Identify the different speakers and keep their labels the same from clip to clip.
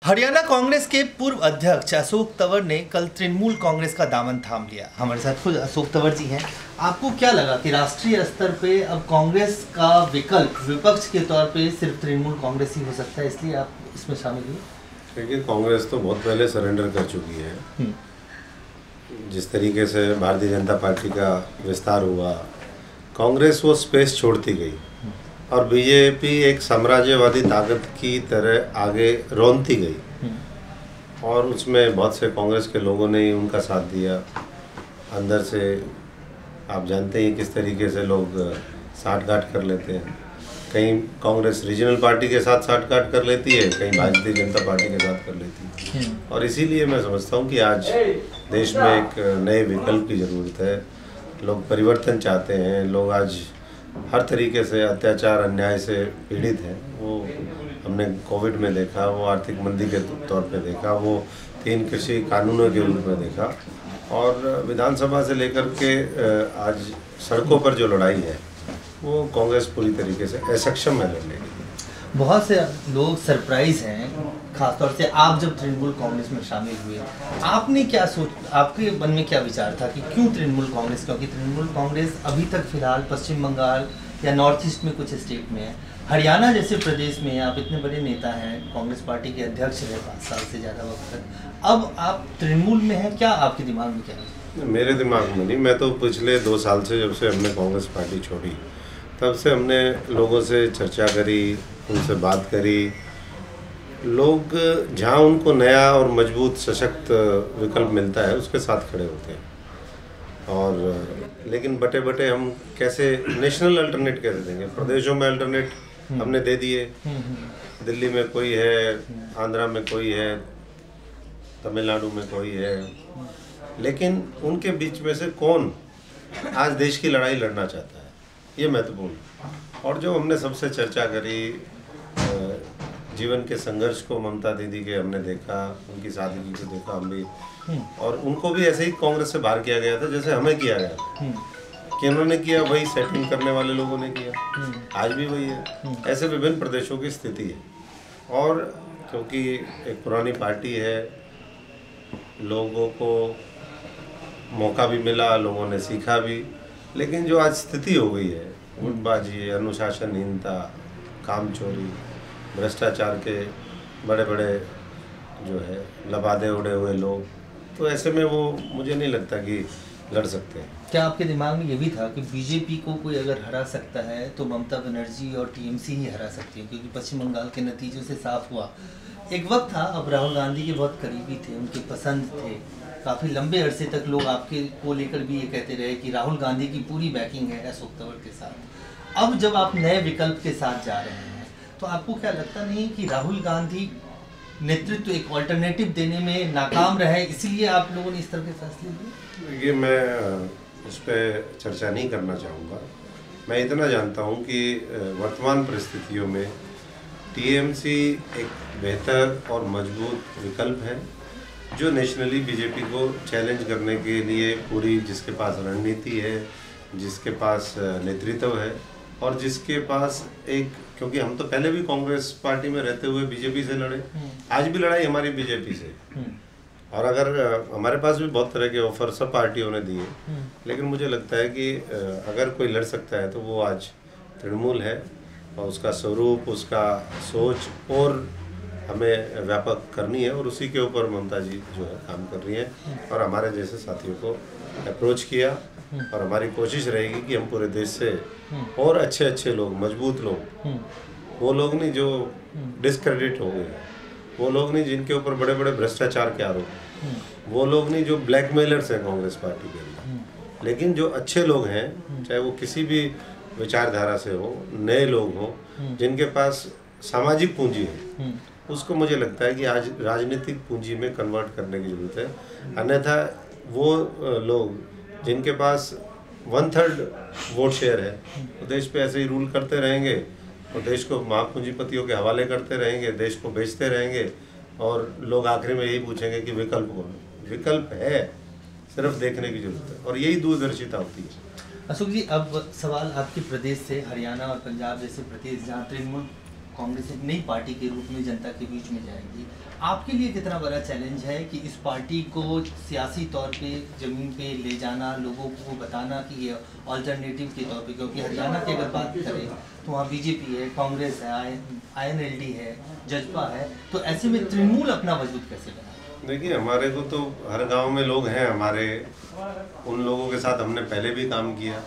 Speaker 1: हरियाणा कांग्रेस के पूर्व अध्यक्ष अशोक तंवर ने कल तृणमूल कांग्रेस का दामन थाम लिया। हमारे साथ खुद अशोक तंवर जी हैं। आपको क्या लगा कि राष्ट्रीय स्तर पे अब कांग्रेस का विकल्प विपक्ष के तौर पे सिर्फ तृणमूल कांग्रेस ही हो सकता है, इसलिए आप इसमें शामिल हुए?
Speaker 2: देखिए, कांग्रेस तो बहुत पहले सरेंडर कर चुकी है। जिस तरीके से भारतीय जनता पार्टी का विस्तार हुआ, कांग्रेस वो स्पेस छोड़ती गई और बीजेपी एक साम्राज्यवादी ताकत की तरह आगे रौंदती गई और उसमें बहुत से कांग्रेस के लोगों ने ही उनका साथ दिया। अंदर से आप जानते हैं किस तरीके से लोग साठगांठ कर लेते हैं। कहीं कांग्रेस रीजनल पार्टी के साथ साठगांठ कर लेती है, कहीं भारतीय जनता पार्टी के साथ कर लेती है। और इसीलिए मैं समझता हूँ कि आज देश में एक नए विकल्प की ज़रूरत है। लोग परिवर्तन चाहते हैं। लोग आज हर तरीके से अत्याचार अन्याय से पीड़ित हैं। वो हमने कोविड में देखा, वो आर्थिक मंदी के तौर पे देखा, वो 3 कृषि कानूनों के रूप में देखा और विधानसभा से लेकर के आज सड़कों पर जो लड़ाई है वो कांग्रेस पूरी तरीके से असक्षम है लड़ने के लिए।
Speaker 1: बहुत से लोग सरप्राइज हैं, खासतौर से आप जब तृणमूल कांग्रेस में शामिल हुए, आपने क्या आपके मन में क्या विचार था कि क्यों तृणमूल कांग्रेस? क्योंकि तृणमूल कांग्रेस अभी तक फिलहाल पश्चिम बंगाल या नॉर्थ ईस्ट में कुछ स्टेट में है, हरियाणा जैसे प्रदेश में आप इतने बड़े नेता हैं, कांग्रेस पार्टी के अध्यक्ष रहे 5 साल से ज़्यादा वक्त तक, अब आप तृणमूल में हैं, क्या आपके दिमाग में क्या है?
Speaker 2: मेरे दिमाग में नहीं, मैं तो पिछले 2 साल से जब से हमने कांग्रेस पार्टी छोड़ी तब से हमने लोगों से चर्चा करी, उनसे बात करी। लोग जहाँ उनको नया और मजबूत सशक्त विकल्प मिलता है उसके साथ खड़े होते हैं। और लेकिन बटे बटे हम कैसे नेशनल अल्टरनेट कैसे देंगे? प्रदेशों में अल्टरनेट हमने दे दिए। दिल्ली में कोई है, आंध्रा में कोई है, तमिलनाडु में कोई है, लेकिन उनके बीच में से कौन आज देश की लड़ाई लड़ना चाहता है, ये महत्वपूर्ण। और जो हमने सबसे चर्चा करी, जीवन के संघर्ष को ममता दीदी के हमने देखा, उनकी सादगी को देखा हम भी, और उनको भी ऐसे ही कांग्रेस से बाहर किया गया था जैसे हमें किया गया कि उन्होंने किया, वही सेटिंग करने वाले लोगों ने किया। आज भी वही है। ऐसे विभिन्न प्रदेशों की स्थिति है और क्योंकि एक पुरानी पार्टी है, लोगों को मौका भी मिला, लोगों ने सीखा भी, लेकिन जो आज स्थिति हो गई है, गुटबाजी, अनुशासनहीनता, कामचोरी, भ्रष्टाचार के बड़े बड़े जो है लबादे उड़े हुए लोग, तो ऐसे में वो मुझे नहीं लगता कि लड़ सकते हैं।
Speaker 1: क्या आपके दिमाग में ये भी था कि बीजेपी को कोई अगर हरा सकता है तो ममता बनर्जी और टीएमसी ही हरा सकती है? क्योंकि पश्चिम बंगाल के नतीजों से साफ हुआ। एक वक्त था अब राहुल गांधी के बहुत करीबी थे, उनके पसंद थे, काफ़ी लंबे अरसे तक लोग आपके को लेकर भी ये कहते रहे कि राहुल गांधी की पूरी बैकिंग है अशोक तंवर के साथ। अब जब आप नए विकल्प के साथ जा रहे हैं तो आपको क्या लगता नहीं कि राहुल गांधी नेतृत्व एक ऑल्टरनेटिव देने में नाकाम रहे, इसीलिए आप लोगों ने इस तरह के फैसले लिए?
Speaker 2: देखिए, मैं उस पर चर्चा नहीं करना चाहूँगा। मैं इतना जानता हूँ कि वर्तमान परिस्थितियों में टीएमसी एक बेहतर और मजबूत विकल्प है जो नेशनली बीजेपी को चैलेंज करने के लिए पूरी, जिसके पास रणनीति है, जिसके पास नेतृत्व है और जिसके पास एक, क्योंकि हम तो पहले भी कांग्रेस पार्टी में रहते हुए बीजेपी से लड़े, आज भी लड़ाई हमारी बीजेपी से। और अगर हमारे पास भी बहुत तरह के ऑफर सब पार्टियों ने दिए, लेकिन मुझे लगता है कि अगर कोई लड़ सकता है तो वो आज तृणमूल है और उसका स्वरूप, उसका सोच और हमें व्यापक करनी है और उसी के ऊपर ममता जी जो है काम कर रही हैं और हमारे जैसे साथियों को अप्रोच किया। और हमारी कोशिश रहेगी कि हम पूरे देश से और अच्छे अच्छे लोग, मजबूत लोग, वो लोग नहीं जो डिस्क्रेडिट हो गए, वो लोग नहीं जिनके ऊपर बड़े बड़े भ्रष्टाचार के आरोप, वो लोग नहीं जो ब्लैकमेलर्स हैं कांग्रेस पार्टी के लिए, लेकिन जो अच्छे लोग हैं, चाहे वो किसी भी विचारधारा से हो, नए लोग हों, जिनके पास सामाजिक पूंजी है, उसको मुझे लगता है कि आज राजनीतिक पूंजी में कन्वर्ट करने की ज़रूरत है। अन्यथा वो लोग जिनके पास 1/3 वोट शेयर है तो देश पे ऐसे ही रूल करते रहेंगे और देश को महापूंजीपतियों के हवाले करते रहेंगे, देश को बेचते रहेंगे और लोग आखिर में यही पूछेंगे कि विकल्प कौन? विकल्प है, सिर्फ देखने की ज़रूरत है और यही दूरदर्शिता होती है।
Speaker 1: अशोक जी, अब सवाल आपके प्रदेश से, हरियाणा और पंजाब जैसे प्रदेश जहाँ तृणमूल कांग्रेस एक नई पार्टी के रूप में जनता के बीच में जाएगी, आपके लिए कितना बड़ा चैलेंज है कि इस पार्टी को सियासी तौर पे ज़मीन पे ले जाना, लोगों को बताना कि ये अल्टरनेटिव के तौर पे, क्योंकि हरियाणा की अगर बात करें तो वहाँ बीजेपी है, कांग्रेस है, INLD है, जजपा है, तो ऐसे में तृणमूल अपना वजूद कैसे बनाए?
Speaker 2: देखिए, हमारे को तो हर गांव में लोग हैं हमारे, उन लोगों के साथ हमने पहले भी काम किया।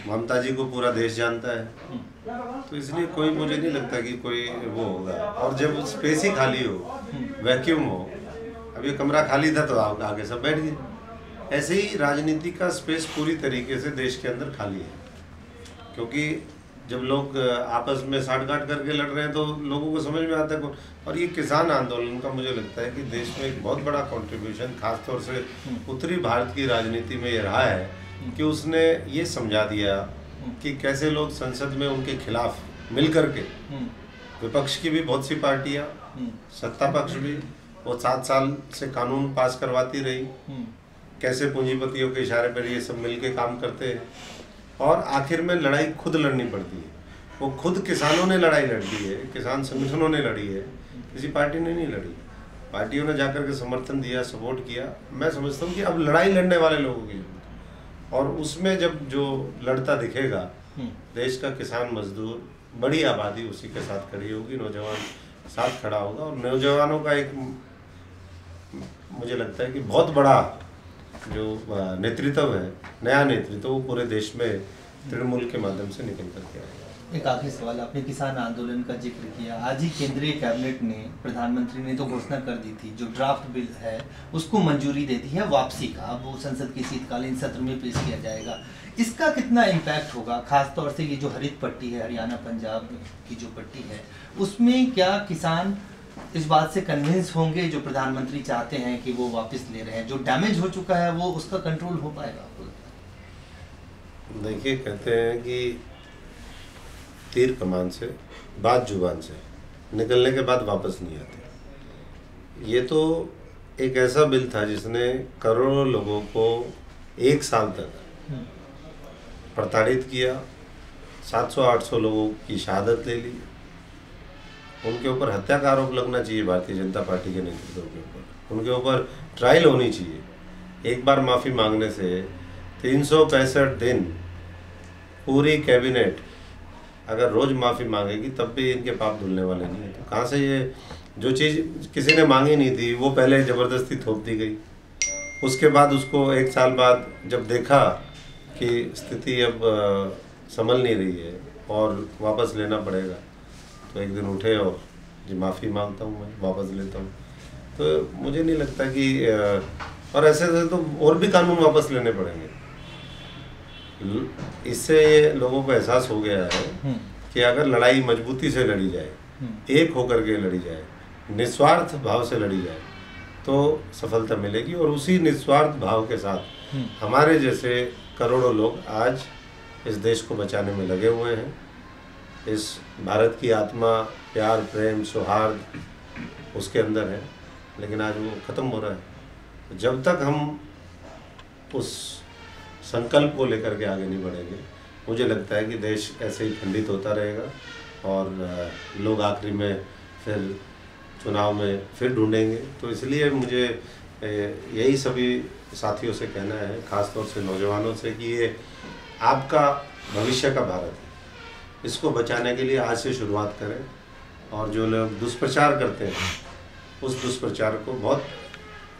Speaker 2: ममता जी को पूरा देश जानता है, तो इसलिए कोई मुझे नहीं लगता कि कोई वो होगा। और जब स्पेस ही खाली हो, वैक्यूम हो, अब ये कमरा खाली था तो आप आगे सब बैठ गए। ऐसे ही राजनीति का स्पेस पूरी तरीके से देश के अंदर खाली है, क्योंकि जब लोग आपस में साठ-गांठ करके लड़ रहे हैं तो लोगों को समझ में आता है। और ये किसान आंदोलन का मुझे लगता है कि देश में एक बहुत बड़ा कंट्रीब्यूशन खासतौर से उत्तरी भारत की राजनीति में ये रहा है कि उसने ये समझा दिया कि कैसे लोग संसद में उनके खिलाफ मिल करके, विपक्ष की भी बहुत सी पार्टियां, सत्ता पक्ष भी, वो 7 साल से कानून पास करवाती रही, कैसे पूंजीपतियों के इशारे पर ये सब मिल के काम करते हैं, और आखिर में लड़ाई खुद लड़नी पड़ती है। वो खुद किसानों ने लड़ाई लड़ी है, किसान संगठनों ने लड़ी है, किसी पार्टी ने नहीं लड़ी। पार्टियों ने जाकर के समर्थन दिया, सपोर्ट किया। मैं समझता हूँ कि अब लड़ाई लड़ने वाले लोगों की, और उसमें जब जो लड़ता दिखेगा, देश का किसान मजदूर, बड़ी आबादी उसी के साथ खड़ी होगी, नौजवान साथ खड़ा होगा। और नौजवानों का एक मुझे लगता है कि बहुत बड़ा जो नेतृत्व है, नया नेतृत्व, वो पूरे देश में तृणमूल के माध्यम से निकल करके आएगा।
Speaker 1: एक आखिरी सवाल, आपने किसान आंदोलन का जिक्र किया। आज ही केंद्रीय कैबिनेट ने, प्रधानमंत्री ने तो घोषणा कर दी थी, जो ड्राफ्ट बिल है उसको मंजूरी दे दी है वापसी का, अब वो संसद के शीतकालीन सत्र में पेश किया जाएगा। इसका कितना इम्पैक्ट होगा, खासतौर से ये जो हरित पट्टी है, हरियाणा पंजाब की जो पट्टी है, उसमें क्या किसान इस बात से कन्विंस होंगे जो प्रधानमंत्री चाहते हैं कि वो वापस ले रहे हैं, जो डैमेज हो चुका है वो उसका कंट्रोल हो पाएगा?
Speaker 2: देखिए, कहते हैं कि तीर कमान से, बात जुबान से निकलने के बाद वापस नहीं आते। ये तो एक ऐसा बिल था जिसने करोड़ों लोगों को 1 साल तक प्रताड़ित किया, 700-800 लोगों की शहादत ले ली। उनके ऊपर हत्या का आरोप लगना चाहिए भारतीय जनता पार्टी के नेतृत्व के ऊपर, उनके ऊपर ट्रायल होनी चाहिए। एक बार माफ़ी मांगने से 365 दिन पूरी कैबिनेट अगर रोज़ माफ़ी मांगेगी तब भी इनके पाप धुलने वाले नहीं है। तो कहाँ से ये जो चीज़ किसी ने मांगी नहीं थी वो पहले ज़बरदस्ती थोप दी गई, उसके बाद उसको 1 साल बाद जब देखा कि स्थिति अब संभल नहीं रही है और वापस लेना पड़ेगा, तो एक दिन उठे और जी माफ़ी मांगता हूँ, मैं वापस लेता हूँ। तो मुझे नहीं लगता कि और ऐसे तो और भी कानून वापस लेने पड़ेंगे। इससे लोगों को एहसास हो गया है कि अगर लड़ाई मजबूती से लड़ी जाए, एक होकर के लड़ी जाए, निस्वार्थ भाव से लड़ी जाए, तो सफलता मिलेगी। और उसी निस्वार्थ भाव के साथ हमारे जैसे करोड़ों लोग आज इस देश को बचाने में लगे हुए हैं। इस भारत की आत्मा, प्यार, प्रेम, सौहार्द उसके अंदर है, लेकिन आज वो ख़त्म हो रहा है। जब तक हम उस संकल्प को लेकर के आगे नहीं बढ़ेंगे, मुझे लगता है कि देश ऐसे ही खंडित होता रहेगा और लोग आखिरी में फिर चुनाव में फिर ढूंढेंगे। तो इसलिए मुझे यही सभी साथियों से कहना है, ख़ासतौर से नौजवानों से, कि ये आपका भविष्य का भारत है, इसको बचाने के लिए आज से शुरुआत करें। और जो लोग दुष्प्रचार करते हैं उस दुष्प्रचार को बहुत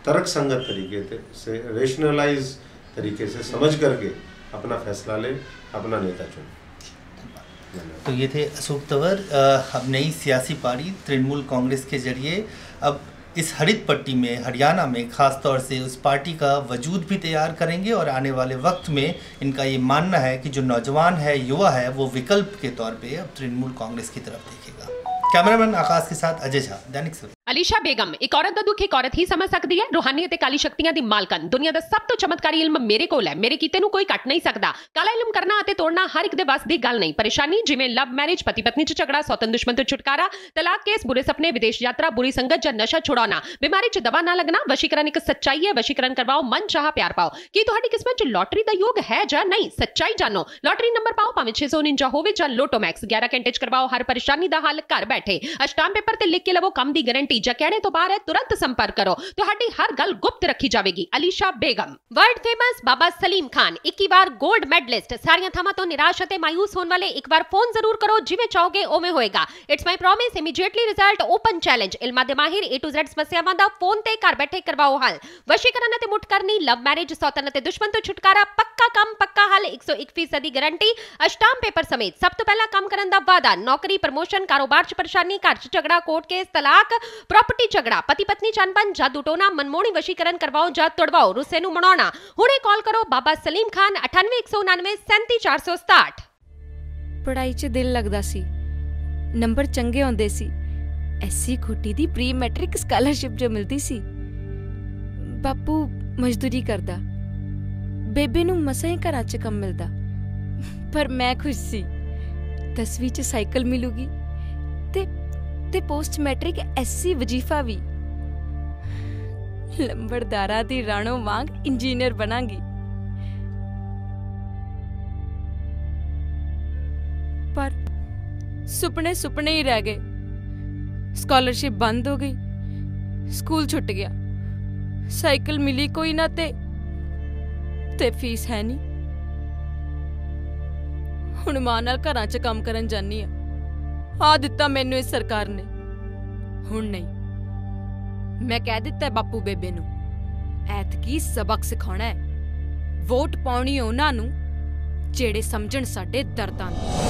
Speaker 2: तर्कसंगत तरीके से, रेशनलाइज तरीके से समझ करके अपना फैसला ले, अपना नेता चुने।
Speaker 1: तो ये थे अशोक तंवर। अब नई सियासी पार्टी तृणमूल कांग्रेस के जरिए अब इस हरित पट्टी में, हरियाणा में खास तौर से उस पार्टी का वजूद भी तैयार करेंगे और आने वाले वक्त में इनका ये मानना है कि जो नौजवान है, युवा है, वो विकल्प के तौर पे अब तृणमूल कांग्रेस की तरफ देखेगा। कैमरामैन आकाश के साथ अजय झा, दैनिक सवेरा।
Speaker 3: अलीशा बेगम, एक औरत का दुख एक औरत ही समझ सकती है। रूहानी ते काली शक्तियां दी मालकन, दुनिया दा सब तो चमत्कारी इल्म मेरे कोल है, मेरे कीते नूं कोई कट नहीं सकता। काला इल्म करना ते तोड़ना हर एक दे बस दी गल नहीं। परेशानी जिवें लव मैरिज, पति पत्नी च झगड़ा, सौतन दुश्मन तो छुटकारा, तलाक केस, बुरे सपने, विदेश यात्रा, बुरी संगत या नशा छुड़ाना, बीमारी च दवा ना लगना। वशीकरण एक सच्चाई है, वशीकरण करवाओ, मन चाह प्यार पाओ। की तुहाडी किस्मत च लॉटरी दा योग है या नहीं? सच्चाई जानो। लॉटरी नंबर पाओ, भावें 649 होवे या लोटो मैक्स। 11 घंटे च करवाओ हर परेशानी दा हल घर बैठे। अष्टाम पेपर ते लिख के लवो काम दी गारंटी। जा कहने तो बाहर तुरंत संपर्क करो, तुहाडी हर गल गुप्त रखी जाएगी। अलीशा बेगम। वर्ल्ड फेमस बाबा सलीम खान 21 बार गोल्ड मेडलिस्ट। सारियां थावां तो निराश ते मायूस होने वाले एक बार फोन जरूर करो, जिवें चाहोगे ओवें होएगा। It's my promise, immediately result, open challenge. इल्मा दे माहिर A to Z समस्यावां दा फोन ते घर बैठे करवाओ हल। वशीकरण ते मुठ करनी, लव मैरिज, सौतन ते दुश्मन तो छुटकारा, पक्का काम पक्का हल, 101% दी गारंटी। अष्टाम पेपर समेत सब तो पहला काम करन दा वादा। नौकरी, प्रमोशन, कारोबार च परेशानी, घर च झगड़ा, कोर्ट केस, तलाक, प्रॉपर्टी झगड़ा, पति पत्नी च अनबन, जादू टोना, मनमोहनी वशीकरण करवाओ जा तोड़वाओ, रुस्से नूं मनाउणा। हुणे कॉल करो बाबा सलीम खान 98 199 37467।
Speaker 4: पढ़ाई च दिल लगदा सी, नंबर चंगे आउंदे सी। एससी खोटी दी प्री मैट्रिक स्कॉलरशिप जो मिलती सी। बापू मजदूरी करदा, बेबे नूं मसां ही घरां च कम मिलदा, पर मैं खुश सी। 10वीं च साइकिल मिलूगी ते पोस्ट मैट्रिक एससी वजीफा भी। लंबड़दारा दी राणो वांग इंजीनियर बनांगी। पर सुपने सुपने ही रह गए। स्कॉलरशिप बंद हो गई, स्कूल छुट गया, साइकिल मिली कोई ना ते फीस है नहीं। हुण मां नाल घरां च काम करन जानी आ दिता मैनू इस सरकार ने। हुण नहीं, मैं कह दिता बापू बेबे नू, ऐतकी सबक सिखाना है। वोट पाउणी उन्हां नू जेड़े समझण साडे दर्दां नू।